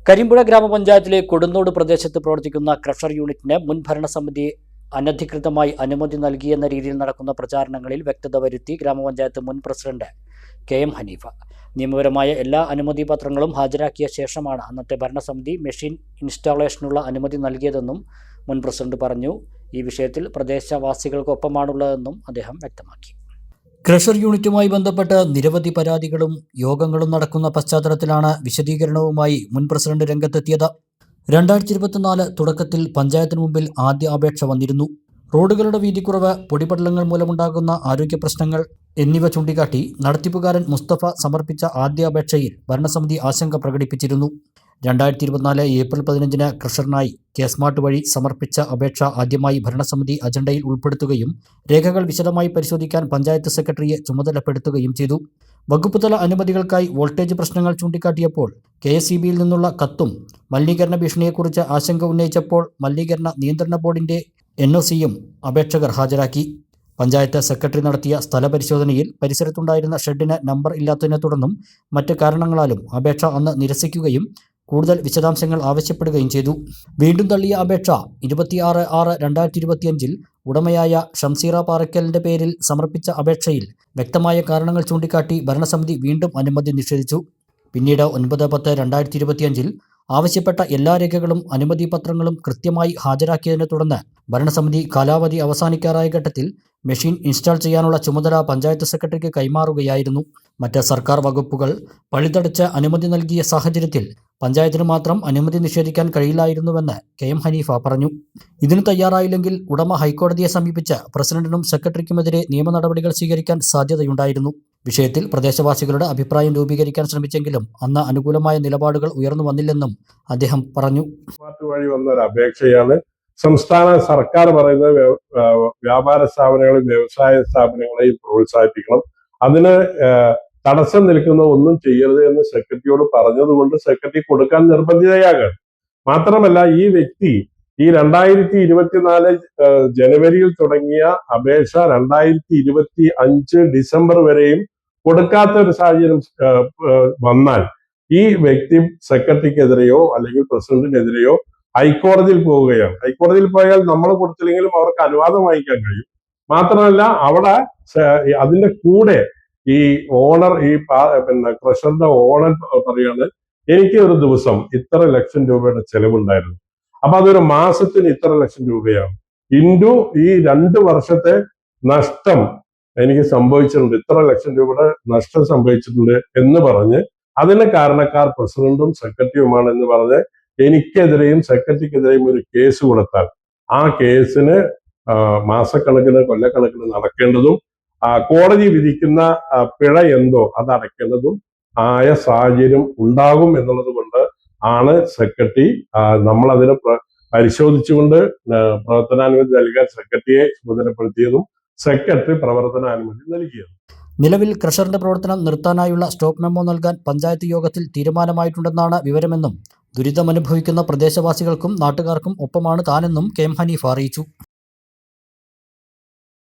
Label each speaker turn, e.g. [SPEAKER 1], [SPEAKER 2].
[SPEAKER 1] കരിമ്പുഴ ഗ്രാമപഞ്ചായത്തിലെ കൊടുന്നോട് പ്രദേശത്ത് പ്രവർത്തിക്കുന്ന ക്രഷർ യൂണിറ്റിന് മുൻ ഭരണസമിതി അനധികൃതമായി അനുമതി നൽകിയെന്ന രീതിയിൽ നടക്കുന്ന പ്രചാരണങ്ങളിൽ വ്യക്തത വരുത്തി ഗ്രാമപഞ്ചായത്ത് മുൻ പ്രസിഡന്റ് കെ.എം. ഹനീഫ. നിയമപരമായ എല്ലാ അനുമതി പത്രങ്ങളും ഹാജരാക്കിയ ശേഷമാണ് അന്നത്തെ ഭരണസമിതി മെഷീൻ ഇൻസ്റ്റാളേഷനുള്ള അനുമതി നൽകിയതെന്നും മുൻ പ്രസിഡന്റ് പറഞ്ഞു. ഈ വിഷയത്തിൽ പ്രദേശവാസികൾക്കൊപ്പമാണുള്ളതെന്നും അദ്ദേഹം വ്യക്തമാക്കി. ക്രഷർ യൂണിറ്റുമായി ബന്ധപ്പെട്ട് നിരവധി പരാതികളും യോഗങ്ങളും നടക്കുന്ന പശ്ചാത്തലത്തിലാണ് വിശദീകരണവുമായി മുൻ പ്രസിഡന്റ് രംഗത്തെത്തിയത്. 2024 തുടക്കത്തിൽ പഞ്ചായത്തിന് മുമ്പിൽ ആദ്യ അപേക്ഷ വന്നിരുന്നു. റോഡുകളുടെ വീതിക്കുറവ്, പൊടിപടലങ്ങൾ മൂലമുണ്ടാകുന്ന ആരോഗ്യ പ്രശ്നങ്ങൾ എന്നിവ ചൂണ്ടിക്കാട്ടി നടത്തിപ്പുകാരൻ മുസ്തഫ സമർപ്പിച്ച ആദ്യ അപേക്ഷയിൽ ഭരണസമിതി ആശങ്ക പ്രകടിപ്പിച്ചിരുന്നു. 2024 ഏപ്രിൽ 15 ക്രഷറിനായി കെ-സ്മാർട്ട് വഴി സമർപ്പിച്ച അപേക്ഷ ആദ്യമായി ഭരണസമിതി അജണ്ടയിൽ ഉൾപ്പെടുത്തുകയും രേഖകൾ വിശദമായി പരിശോധിക്കാൻ പഞ്ചായത്ത് സെക്രട്ടറിയെ ചുമതലപ്പെടുത്തുകയും ചെയ്തു. വകുപ്പുതല അനുമതികൾക്കായി വോൾട്ടേജ് പ്രശ്നങ്ങൾ ചൂണ്ടിക്കാട്ടിയപ്പോൾ KSEBയിൽ നിന്നുള്ള കത്തും മലിനീകരണ ഭീഷണിയെക്കുറിച്ച് ആശങ്ക ഉന്നയിച്ചപ്പോൾ മലിനീകരണ നിയന്ത്രണ ബോർഡിന്റെ NOCയും അപേക്ഷകർ ഹാജരാക്കി. പഞ്ചായത്ത് സെക്രട്ടറി നടത്തിയ സ്ഥലപരിശോധനയിൽ പരിസരത്തുണ്ടായിരുന്ന ഷെഡിന് നമ്പർ ഇല്ലാത്തതിനെ തുടർന്നും മറ്റ് കാരണങ്ങളാലും അപേക്ഷ അന്ന് നിരസിക്കുകയും കൂടുതൽ വിശദാംശങ്ങൾ ആവശ്യപ്പെടുകയും ചെയ്തു. വീണ്ടും തള്ളിയ അപേക്ഷ 26/6/2025 ഉടമയായ ഷംസീറ പാറയ്ക്കലിന്റെ പേരിൽ സമർപ്പിച്ച അപേക്ഷയിൽ വ്യക്തമായ കാരണങ്ങൾ ചൂണ്ടിക്കാട്ടി ഭരണസമിതി വീണ്ടും അനുമതി നിഷേധിച്ചു. പിന്നീട് 9/10/2025 ആവശ്യപ്പെട്ട എല്ലാ രേഖകളും അനുമതി പത്രങ്ങളും കൃത്യമായി ഹാജരാക്കിയതിനെ തുടർന്ന് ഭരണസമിതി കാലാവധി അവസാനിക്കാറായ ഘട്ടത്തിൽ മെഷീൻ ഇൻസ്റ്റാൾ ചെയ്യാനുള്ള ചുമതല പഞ്ചായത്ത് സെക്രട്ടറിക്ക് കൈമാറുകയായിരുന്നു. മറ്റ് സർക്കാർ വകുപ്പുകൾ പഴുതടച്ച് അനുമതി നൽകിയ സാഹചര്യത്തിൽ പഞ്ചായത്തിന് മാത്രം അനുമതി നിഷേധിക്കാൻ കഴിയില്ലായിരുന്നുവെന്ന് K.M. ഹനീഫ പറഞ്ഞു. ഇതിന് തയ്യാറായില്ലെങ്കിൽ ഉടമ ഹൈക്കോടതിയെ സമീപിച്ച് പ്രസിഡന്റിനും സെക്രട്ടറിക്കുമെതിരെ നിയമ നടപടികൾ സ്വീകരിക്കാൻ സാധ്യതയുണ്ടായിരുന്നു. വിഷയത്തിൽ പ്രദേശവാസികളുടെ അഭിപ്രായം രൂപീകരിക്കാൻ ശ്രമിച്ചെങ്കിലും അന്ന് അനുകൂലമായ നിലപാടുകൾ ഉയർന്നു വന്നില്ലെന്നും അദ്ദേഹം പറഞ്ഞു.
[SPEAKER 2] വഴി വന്ന ഒരു അപേക്ഷയാണ് സംസ്ഥാന സർക്കാർ പറയുന്നത് വ്യാപാര സ്ഥാപനങ്ങളെയും വ്യവസായ സ്ഥാപനങ്ങളെയും പ്രോത്സാഹിപ്പിക്കണം, അതിന് തടസ്സം നിൽക്കുന്ന ഒന്നും ചെയ്യരുത് എന്ന് സെക്രട്ടറിയോട് പറഞ്ഞതുകൊണ്ട് സെക്രട്ടറി കൊടുക്കാൻ നിർബന്ധിതയാകാണ്. മാത്രമല്ല, ഈ വ്യക്തി ഈ 2024 ജനുവരിയിൽ തുടങ്ങിയ അപേക്ഷ 2025 ഡിസംബർ വരെയും കൊടുക്കാത്ത ഒരു സാഹചര്യം വന്നാൽ ഈ വ്യക്തി സെക്രട്ടറിക്കെതിരെയോ അല്ലെങ്കിൽ പ്രസിഡന്റിനെതിരെയോ ഹൈക്കോടതിയിൽ പോവുകയാണ്. ഹൈക്കോടതിയിൽ പോയാൽ നമ്മൾ കൊടുത്തില്ലെങ്കിലും അവർക്ക് അനുവാദം വാങ്ങിക്കാൻ കഴിയും. മാത്രമല്ല, അവിടെ അതിന്റെ കൂടെ ഈ ഓണർ, ഈ ക്രഷറിന്റെ ഓണർ പറയാണ്, എനിക്ക് ഒരു ദിവസം ഇത്ര ലക്ഷം രൂപയുടെ ചെലവുണ്ടായിരുന്നു, അപ്പൊ അതൊരു മാസത്തിന് ഇത്ര ലക്ഷം രൂപയാണ്, ഇൻഡു ഈ 2 വർഷത്തെ നഷ്ടം എനിക്ക് സംഭവിച്ചിട്ടുണ്ട്, ഇത്ര ലക്ഷം രൂപയുടെ നഷ്ടം സംഭവിച്ചിട്ടുണ്ട് എന്ന് പറഞ്ഞ് അതിന് കാരണക്കാർ പ്രസിഡന്റും സെക്രട്ടറിയുമാണ് എന്ന് പറഞ്ഞ് എനിക്കെതിരെയും സെക്രട്ടറിക്കെതിരെയും ഒരു കേസ് കൊടുത്താൽ ആ കേസിന് മാസക്കണക്കിന് കൊല്ലക്കണക്കിന് നടക്കേണ്ടതും കോടതി വിധിക്കുന്ന പിഴ എന്തോ അത് അടയ്ക്കേണ്ടതും ആയ സാഹചര്യം ഉണ്ടാകും എന്നുള്ളത് കൊണ്ട് ആണ് സെക്രട്ടറി നമ്മൾ അതിനെ പരിശോധിച്ചുകൊണ്ട് പ്രവർത്തനാനുമതി നൽകാൻ സെക്രട്ടറിയെ ചുമതലപ്പെടുത്തിയതും സെക്രട്ടറി പ്രവർത്തനാനുമതി നൽകിയതും.
[SPEAKER 1] നിലവിൽ ക്രഷറിന്റെ പ്രവർത്തനം നിർത്താനായുള്ള സ്റ്റോപ്പ് മെമ്മോ നൽകാൻ പഞ്ചായത്ത് യോഗത്തിൽ തീരുമാനമായിട്ടുണ്ടെന്നാണ് വിവരമെന്നും ദുരിതമനുഭവിക്കുന്ന പ്രദേശവാസികൾക്കും നാട്ടുകാർക്കും ഒപ്പമാണ് താനെന്നും K.M. ഹനീഫ അറിയിച്ചു.